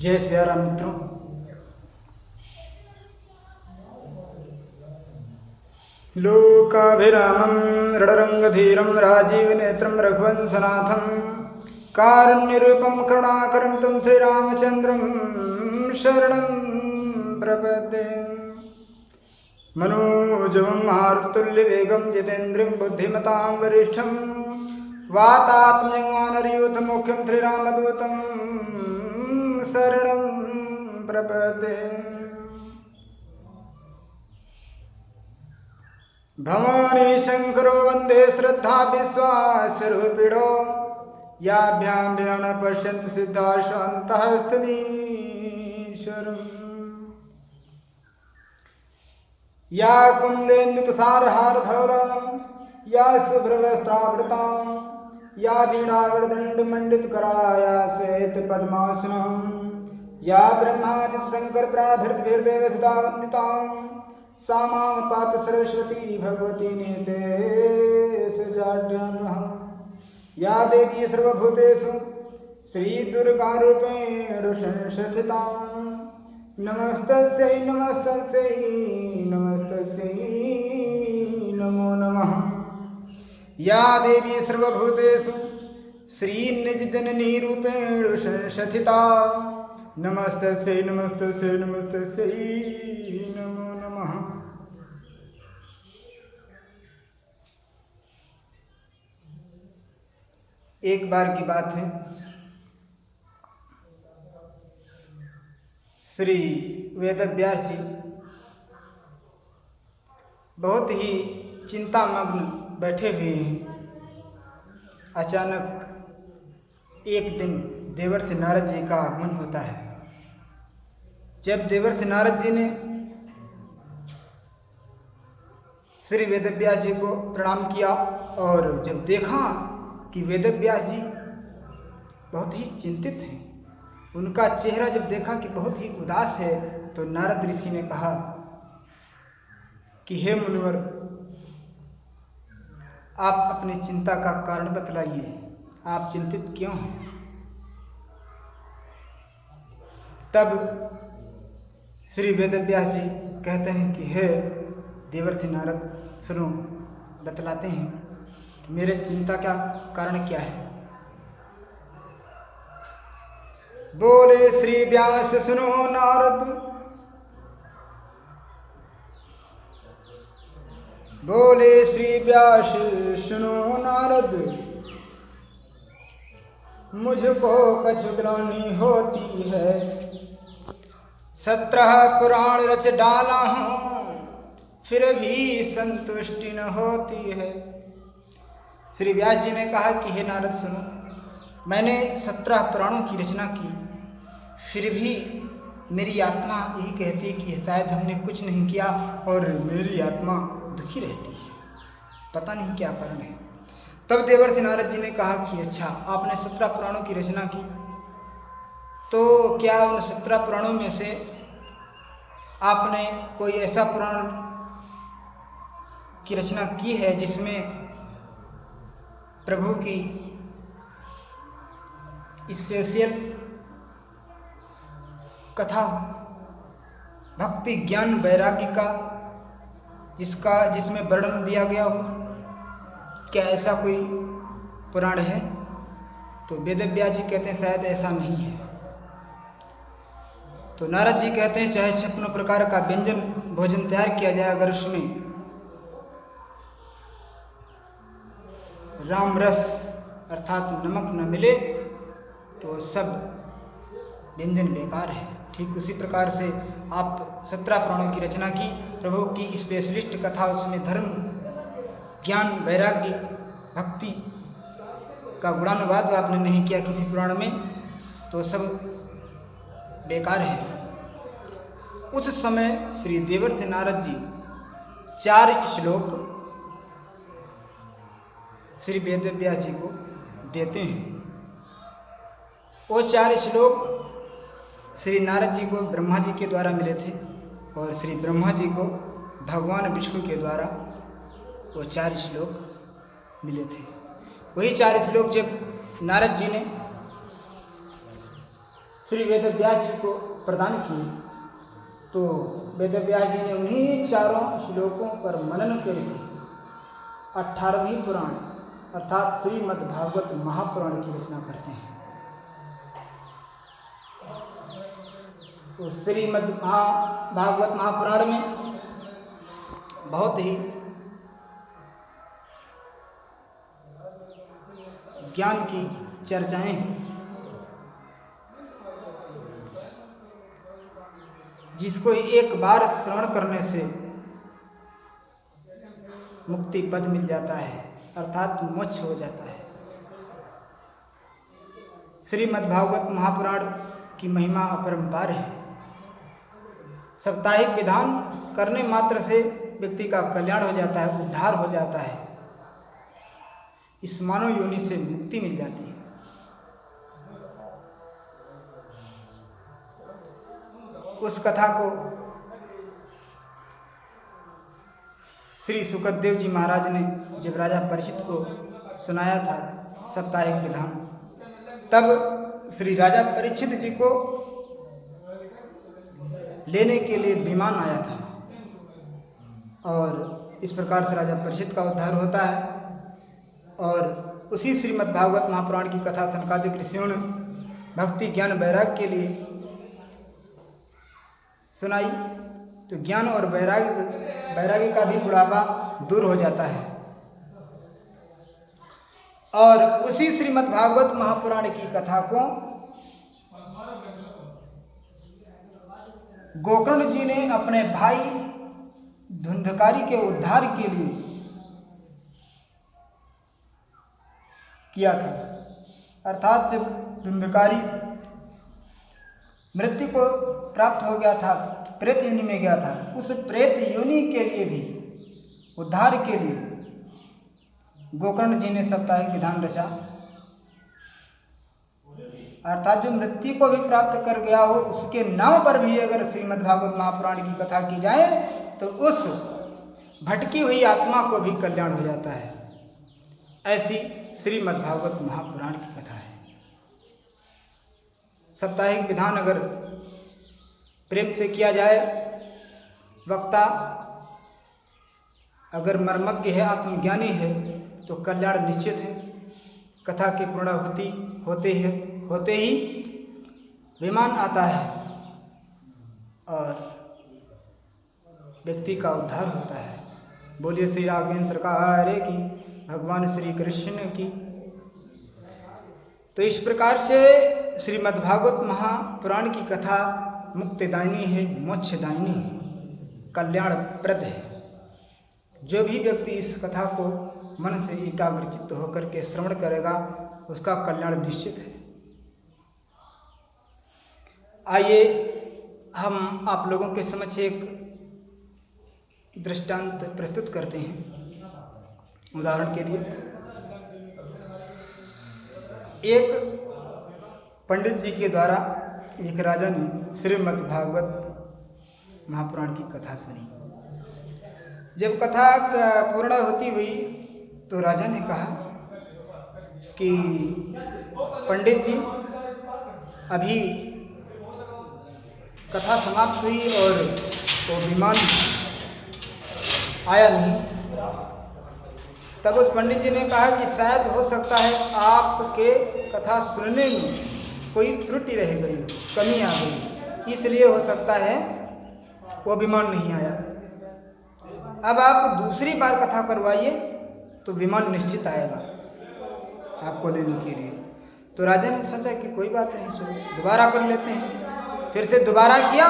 जय सिया राम मित्रों। लोकाभिरामं रणरंगधीरं राजीवनेत्रं रघुवंशनाथं कारुण्यरूपं करुणाकरं तं श्रीरामचन्द्रं शरणं प्रपद्ये। मनोजवं मारुततुल्यवेगं जितेन्द्रियं बुद्धिमतां वरिष्ठं वातात्मजं श्रीरामदूतं शरणं प्रपद्ये। भवानी शंकरो वंदे श्रद्धा विश्वासरूपिणो याभ्यां विना न पश्यन्ति सिद्धा शान्तः स्तमीश्वरम्। या कुन्देन्दुतुषारहारधौला या शुभ्रवस्त्रावृता या वीणावरदण्डमण्डितकरा या श्वेतपद्मासना या ब्रह्मादित्यशङ्करप्राभृतिभिर्देव सदा वन्दिता सा मां पातु सरस्वती भगवती निशेषजाड्यां। या देवी सर्वभूतेषु श्रीदुर्गारूपेण संस्थिता नमस्तस्यै नमस्तस्यै नमस्तस्यै नमो नमः। या देवी सर्वभूतेषु श्रीनिजजननीरूपेण संस्थिता नमस्तस्यै नमस्तस्यै नमस्तस्यै नमो नमः। एक बार की बात है, श्री वेदव्यास जी बहुत ही चिंतामग्न बैठे हुए हैं। अचानक एक दिन देवर्षि नारद जी का आगमन होता है। जब देवर्षि नारद जी ने श्री वेदव्यास जी को प्रणाम किया और जब देखा कि वेदव्यास जी बहुत ही चिंतित हैं, उनका चेहरा जब देखा कि बहुत ही उदास है, तो नारद ऋषि ने कहा कि हे मुनिवर, आप अपनी चिंता का कारण बतलाइए, आप चिंतित क्यों हैं। तब श्री वेदव्यास जी कहते हैं कि हे देवर्षि नारद, सुनो, बतलाते हैं मेरे चिंता का कारण क्या है। बोले श्री व्यास सुनो नारद, बोले श्री व्यास सुनो नारद, मुझको कछु ग्लानि होती है, 17 पुराण रच डाला हूँ फिर भी संतुष्टि न होती है। श्री व्यास जी ने कहा कि हे नारद सुनो, मैंने 17 पुराणों की रचना की, फिर भी मेरी आत्मा यही कहती है कि शायद हमने कुछ नहीं किया और मेरी आत्मा दुखी रहती है, पता नहीं क्या कारण है। तब देवर्षि नारद जी ने कहा कि अच्छा, आपने 17 पुराणों की रचना की, तो क्या उन 17 पुराणों में से आपने कोई ऐसा पुराण की रचना की है जिसमें प्रभु की स्पेशल कथा, भक्ति ज्ञान वैराग्य का जिसमें वर्णन दिया गया हो, क्या ऐसा कोई पुराण है। तो वेदव्यास जी कहते हैं शायद ऐसा नहीं है। तो नारद जी कहते हैं चाहे 56 प्रकार का व्यंजन भोजन तैयार किया जाए, अगर उसमें राम रस अर्थात नमक न मिले तो सब व्यंजन बेकार है। ठीक उसी प्रकार से आप 17 पुराणों की रचना की, प्रभु की स्पेशलिस्ट कथा, उसमें धर्म ज्ञान वैराग्य भक्ति का गुणानुवाद आपने नहीं किया किसी पुराण में, तो सब बेकार है। उस समय श्री देवर्षि नारद जी 4 श्लोक श्री वेदव्यास जी को देते हैं। वो 4 श्लोक श्री नारद जी को ब्रह्मा जी के द्वारा मिले थे और श्री ब्रह्मा जी को भगवान विष्णु के द्वारा वो 4 श्लोक मिले थे। वही 4 श्लोक जब नारद जी ने श्री वेदव्यास जी को प्रदान किए, तो वेदव्यास जी ने उन्हीं चारों श्लोकों पर मनन करके 18वीं पुराण अर्थात श्रीमद्भागवत महापुराण की रचना करते हैं। तो श्रीमद्भागवत महापुराण में बहुत ही ज्ञान की चर्चाएं हैं, जिसको एक बार श्रवण करने से मुक्ति पद मिल जाता है अर्थात मोक्ष हो जाता है। श्रीमद्भागवत महापुराण की महिमा अपरंपार है। साप्ताहिक विधान करने मात्र से व्यक्ति का कल्याण हो जाता है, उद्धार हो जाता है, इस मानव योनि से मुक्ति मिल जाती है। उस कथा को श्री सुखदेव जी महाराज ने जब राजा परीक्षित को सुनाया था साप्ताहिक विधान, तब श्री राजा परीक्षित जी को लेने के लिए विमान आया था और इस प्रकार से राजा परीक्षित का उद्धार होता है। और उसी श्रीमद्भागवत महापुराण की कथा सनकादिक ऋषियों ने भक्ति ज्ञान वैराग्य के लिए सुनाई, तो ज्ञान और वैराग्य का भी बुढ़ापा दूर हो जाता है। और उसी श्रीमद्भागवत महापुराण की कथा को गोकर्ण जी ने अपने भाई धुंधकारी के उद्धार के लिए किया था। अर्थात जब धुंधकारी मृत्यु को प्राप्त हो गया था, प्रेत योनि में गया था, उस प्रेत योनि के लिए भी उद्धार के लिए गोकर्ण जी ने साप्ताहिक विधान रचा। अर्थात जो मृत्यु को भी प्राप्त कर गया हो उसके नाम पर भी अगर श्रीमद्भागवत महापुराण की कथा की जाए तो उस भटकी हुई आत्मा को भी कल्याण हो जाता है। ऐसी श्रीमद्भागवत महापुराण की कथा है। साप्ताहिक विधान अगर प्रेम से किया जाए, वक्ता अगर मर्मज्ञ है, आत्मज्ञानी है, तो कल्याण निश्चित है। कथा की पूर्णाहुति होते ही विमान आता है और व्यक्ति का उद्धार होता है। बोलिए श्री राघवेंद्र सरकार की, भगवान श्री कृष्ण की। तो इस प्रकार से श्रीमद्भागवत महापुराण की कथा मुक्तिदायिनी है, मोक्षदायिनी है, कल्याणप्रद है। जो भी व्यक्ति इस कथा को मन से एकाग्रचित्त होकर के श्रवण करेगा उसका कल्याण निश्चित है। आइए हम आप लोगों के समक्ष एक दृष्टांत प्रस्तुत करते हैं। उदाहरण के लिए एक पंडित जी के द्वारा एक राजा ने श्रीमद्भागवत महापुराण की कथा सुनी। जब कथा पूर्ण होती हुई तो राजा ने कहा कि पंडित जी, अभी कथा समाप्त हुई और तो विमान आया नहीं। तब उस पंडित जी ने कहा कि शायद हो सकता है आपके कथा सुनने में कोई त्रुटि रह गई, कमी आ गई, इसलिए हो सकता है वो विमान नहीं आया। अब आप दूसरी बार कथा करवाइए तो विमान निश्चित आएगा आपको लेने के लिए। तो राजा ने सोचा कि कोई बात नहीं, चलो दोबारा कर लेते हैं। फिर से दोबारा किया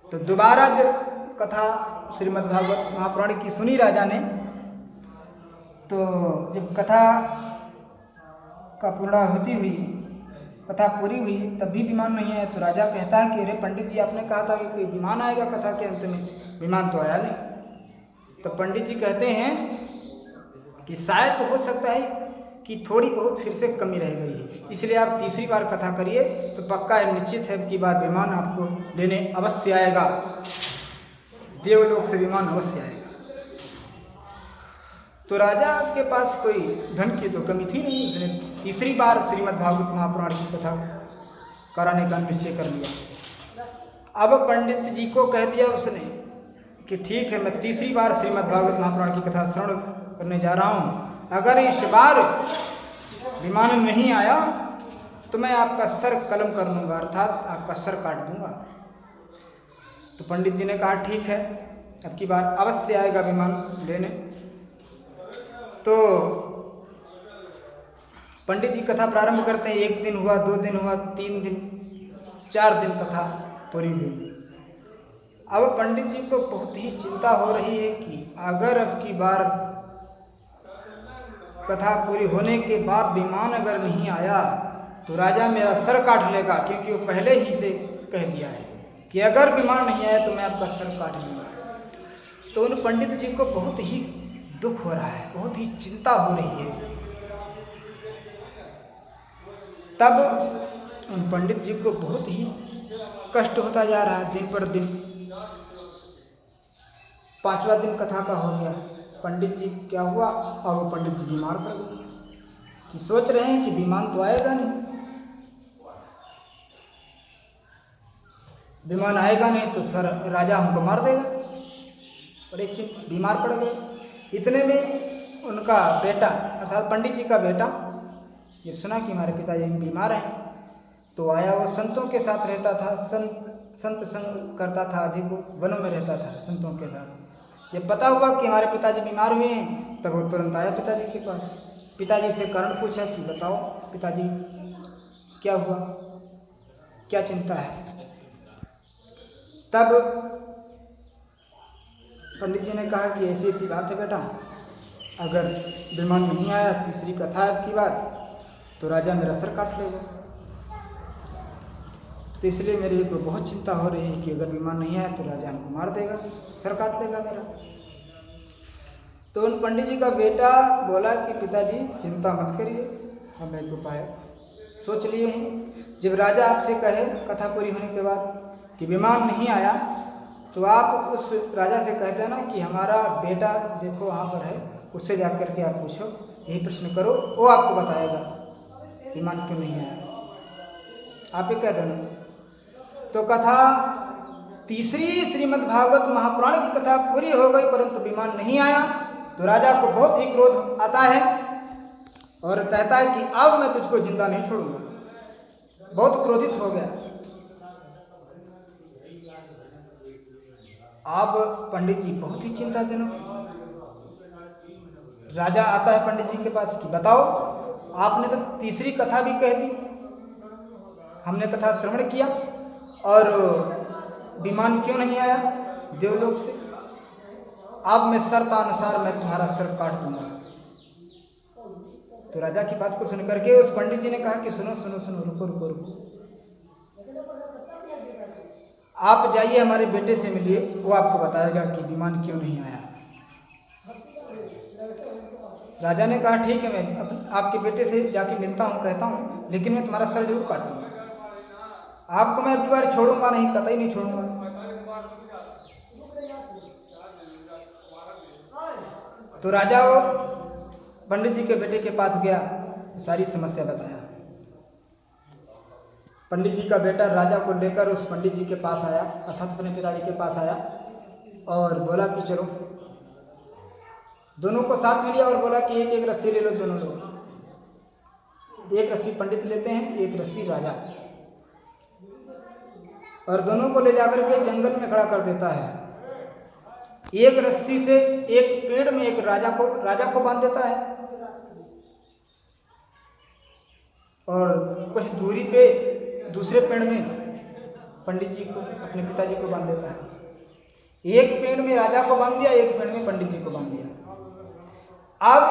तो दोबारा जब कथा श्रीमद्भागवत महापुराण की सुनी राजा ने, तो जब कथा का पूर्णाहुति हुई, कथा पूरी हुई, तब भी विमान नहीं आया। तो राजा कहता है कि अरे पंडित जी, आपने कहा था कि कोई विमान आएगा कथा के अंत में, विमान तो आया नहीं। तो पंडित जी कहते हैं कि शायद हो सकता है कि थोड़ी बहुत फिर से कमी रह गई है, इसलिए आप तीसरी बार कथा करिए तो पक्का है, निश्चित है कि बार विमान आपको लेने अवश्य आएगा, देवलोक से विमान अवश्य आएगा। तो राजा के पास कोई धन की तो कमी थी नहीं, उसने तीसरी बार श्रीमद् भागवत महापुराण की कथा कराने का निश्चय कर लिया। अब पंडित जी को कह दिया उसने कि ठीक है, मैं तीसरी बार श्रीमद् भागवत महापुराण की कथा श्रवण करने जा रहा हूँ, अगर इस बार विमान नहीं आया तो मैं आपका सर कलम कर लूँगा, अर्थात आपका सर काट दूँगा। तो पंडित जी ने कहा ठीक है, अब की बार अवश्य आएगा विमान लेने। तो पंडित जी कथा प्रारंभ करते हैं। 1 दिन हुआ, 2 दिन हुआ, 3 दिन, 4 दिन कथा पूरी हुई। अब पंडित जी को बहुत ही चिंता हो रही है कि अगर अब की बार कथा पूरी होने के बाद विमान अगर नहीं आया तो राजा मेरा सर काट लेगा, क्योंकि वो पहले ही से कह दिया है कि अगर विमान नहीं आया तो मैं आपका सर काट लूँगा। तो उन पंडित जी को बहुत ही दुख हो रहा है, बहुत ही चिंता हो रही है। तब उन पंडित जी को बहुत ही कष्ट होता जा रहा है दिन पर दिन। 5वां दिन कथा का हो गया। पंडित जी क्या हुआ, और वो पंडित जी बीमार पड़ गए कि सोच रहे हैं कि विमान तो आएगा नहीं, विमान आएगा नहीं तो सर राजा हमको मार देगा। बड़े चिंतित बीमार पड़ गए। इतने में उनका बेटा अर्थात पंडित जी का बेटा ये सुना कि हमारे पिताजी बीमार हैं, तो आया। वो संतों के साथ रहता था, संत संग करता था, अधिक वनों में रहता था संतों के साथ। जब पता हुआ कि हमारे पिताजी बीमार हुए हैं तब वो तुरंत आया पिताजी के पास। पिताजी से कारण पूछा कि बताओ पिताजी क्या हुआ, क्या चिंता है। तब पंडित जी ने कहा कि ऐसी ऐसी बात है बेटा, अगर विमान नहीं आया, तीसरी कथा है की बार, तो राजा मेरा सर काट लेगा। तो इसलिए मेरी को बहुत चिंता हो रही है कि अगर विमान नहीं आया तो राजा हमको मार देगा, सर काट लेगा मेरा। तो उन पंडित जी का बेटा बोला कि पिताजी चिंता मत करिए, हम एक उपाय सोच लिए हैं। जब राजा आपसे कहे कथा पूरी होने के बाद कि विमान नहीं आया, तो आप उस राजा से कह देना कि हमारा बेटा देखो वहाँ पर है, उससे जा कर के आप पूछो, यही प्रश्न करो, वो आपको बताएगा विमान क्यों नहीं आया, आप ही कह देना। तो कथा तीसरी श्रीमद् भागवत महापुराण की कथा पूरी हो गई, परंतु विमान नहीं आया। तो राजा को बहुत ही क्रोध आता है और कहता है कि अब मैं तुझको जिंदा नहीं छोड़ूंगा। बहुत क्रोधित हो गया। अब पंडित जी बहुत ही चिंताजनक। राजा आता है पंडित जी के पास कि बताओ, आपने तो तीसरी कथा भी कह दी, हमने कथा श्रवण किया और विमान क्यों नहीं आया देवलोक से। अब मैं शर्तानुसार मैं तुम्हारा सर काट दूंगा। तो राजा की बात को सुन करके उस पंडित जी ने कहा कि सुनो सुनो सुनो, रुको रुको रुको, आप जाइए हमारे बेटे से मिलिए, वो आपको बताएगा कि विमान क्यों नहीं आया। राजा ने कहा ठीक है, मैं आपके बेटे से जाके मिलता हूँ, कहता हूँ, लेकिन मैं तुम्हारा सर जरूर काटूंगा। आपको मैं अब की बार छोड़ूंगा नहीं, कतई नहीं छोड़ूंगा। तो राजा वो पंडित जी के बेटे के पास गया, सारी समस्या बताया। पंडित जी का बेटा राजा को लेकर उस पंडित जी के पास आया, अर्थात अपने पिताजी के पास आया और बोला कि चलो, दोनों को साथ में लिया और बोला कि एक एक रस्सी ले लो दोनों लोग। एक रस्सी पंडित लेते हैं, एक रस्सी राजा, और दोनों को ले जाकर के जंगल में खड़ा कर देता है। एक रस्सी से एक पेड़ में एक राजा को बांध देता है और कुछ दूरी पे दूसरे पेड़ में पंडित जी को, अपने पिताजी को बांध देता है। एक पेड़ में राजा को बांध दिया, एक पेड़ में पंडित जी को बांध दिया। अब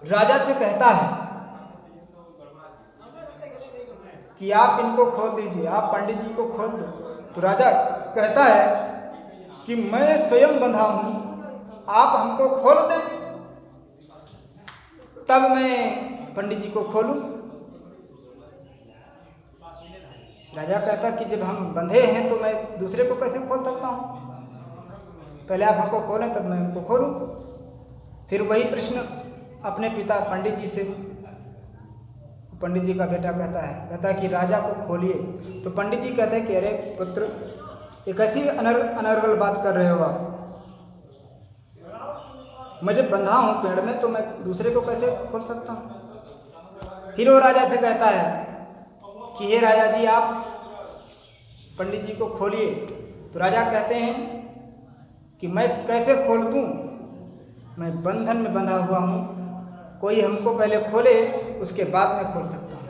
राजा से कहता है कि आप इनको खोल दीजिए, आप पंडित जी को खोल दो। तो राजा कहता है कि मैं स्वयं बंधा हूं, आप हमको खोल दें तब मैं पंडित जी को खोलूं। राजा कहता कि जब हम बंधे हैं तो मैं दूसरे को कैसे खोल सकता हूं, पहले आप हमको खोलें तब मैं उनको खोलूं। फिर वही प्रश्न अपने पिता पंडित जी से, पंडित जी का बेटा कहता है कि राजा को खोलिए। तो पंडित जी कहते हैं कि अरे पुत्र, एक ऐसी अनर्गल बात कर रहे हो आप, मैं जब बंधा हूँ पेड़ में तो मैं दूसरे को कैसे खोल सकता हूँ। फिर वो राजा से कहता है कि हे राजा जी, आप पंडित जी को खोलिए। तो राजा कहते हैं कि मैं कैसे खोल दूँ, मैं बंधन में बंधा हुआ हूँ, कोई हमको पहले खोले उसके बाद में खोल सकता हूँ।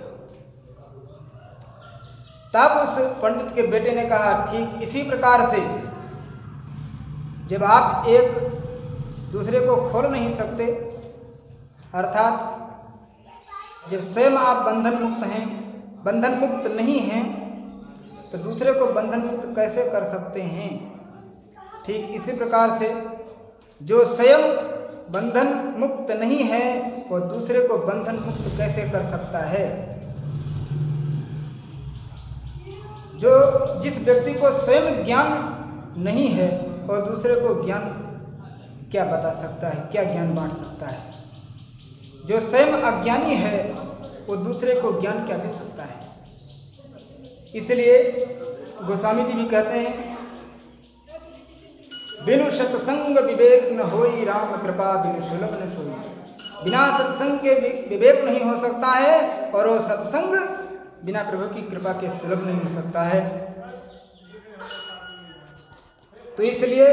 तब उस पंडित के बेटे ने कहा, ठीक इसी प्रकार से जब आप एक दूसरे को खोल नहीं सकते, अर्थात जब स्वयं आप बंधन मुक्त नहीं हैं, तो दूसरे को बंधन मुक्त कैसे कर सकते हैं। ठीक इसी प्रकार से जो स्वयं बंधन मुक्त नहीं है वो दूसरे को बंधन मुक्त कैसे कर सकता है। जो जिस व्यक्ति को स्वयं ज्ञान नहीं है और दूसरे को ज्ञान क्या बता सकता है, क्या ज्ञान बांट सकता है। जो स्वयं अज्ञानी है वो दूसरे को ज्ञान क्या दे सकता है। इसलिए गोस्वामी जी भी कहते हैं, बिनु सत्संग विवेक न होई, राम कृपा बिनु सुलभ न सोई। बिना सत्संग के विवेक नहीं हो सकता है और वो सत्संग बिना प्रभु की कृपा के सुलभ नहीं हो सकता है। तो इसलिए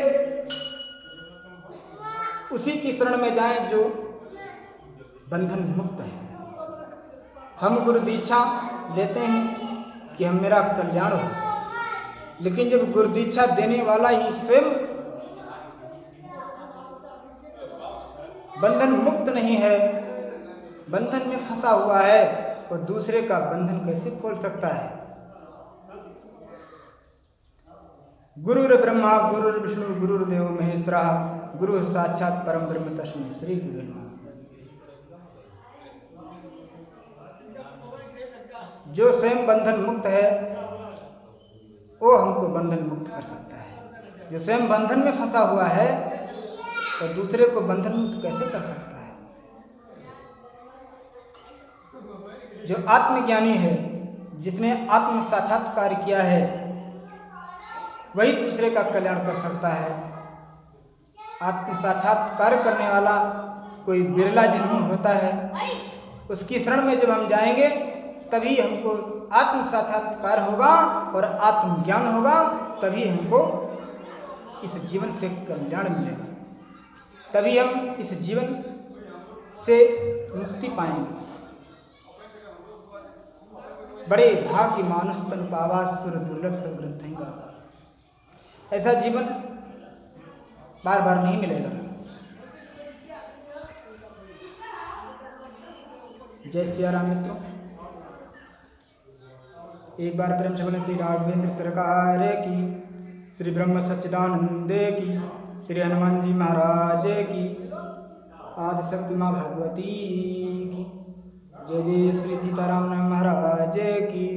उसी की शरण में जाएं जो बंधन मुक्त है। हम गुरु दीक्षा लेते हैं कि हम मेरा कल्याण हो, लेकिन जब गुरु दीक्षा देने वाला ही स्वयं बंधन मुक्त नहीं है, बंधन में फंसा हुआ है, और दूसरे का बंधन कैसे खोल सकता है। गुरुर् ब्रह्मा गुरुर्विष्णु गुरुर्देव महेश्वरः, गुरु साक्षात परम ब्रह्म तस्मै श्री गुरुवे नमः। जो स्वयं बंधन मुक्त है वो हमको बंधन मुक्त कर सकता है। जो स्वयं बंधन में फंसा हुआ है तो दूसरे को बंधन मुक्त कैसे कर सकता है। जो आत्मज्ञानी है, जिसने आत्म साक्षात्कार किया है, वही दूसरे का कल्याण कर सकता है। आत्म साक्षात्कार करने वाला कोई बिरला जिन्हों होता है, उसकी शरण में जब हम जाएंगे तभी हमको आत्म साक्षात्कार होगा और आत्मज्ञान होगा, तभी हमको इस जीवन से कल्याण मिलेगा, तभी हम इस जीवन से मुक्ति पाएंगे। बड़े भाग्य मानुष तन पावा, सुर दुर्लभ सब ग्रंथेंगा। ऐसा जीवन बार बार नहीं मिलेगा। जय सिया राम मित्रों, एक बार प्रेम से बोले श्री राघवेंद्र सरकार की, श्री ब्रह्म सच्चिदानंद की, श्री हनुमान जी महाराज की, आदिशक्ति माँ भगवती की, जय जय श्री सीताराम महाराज की।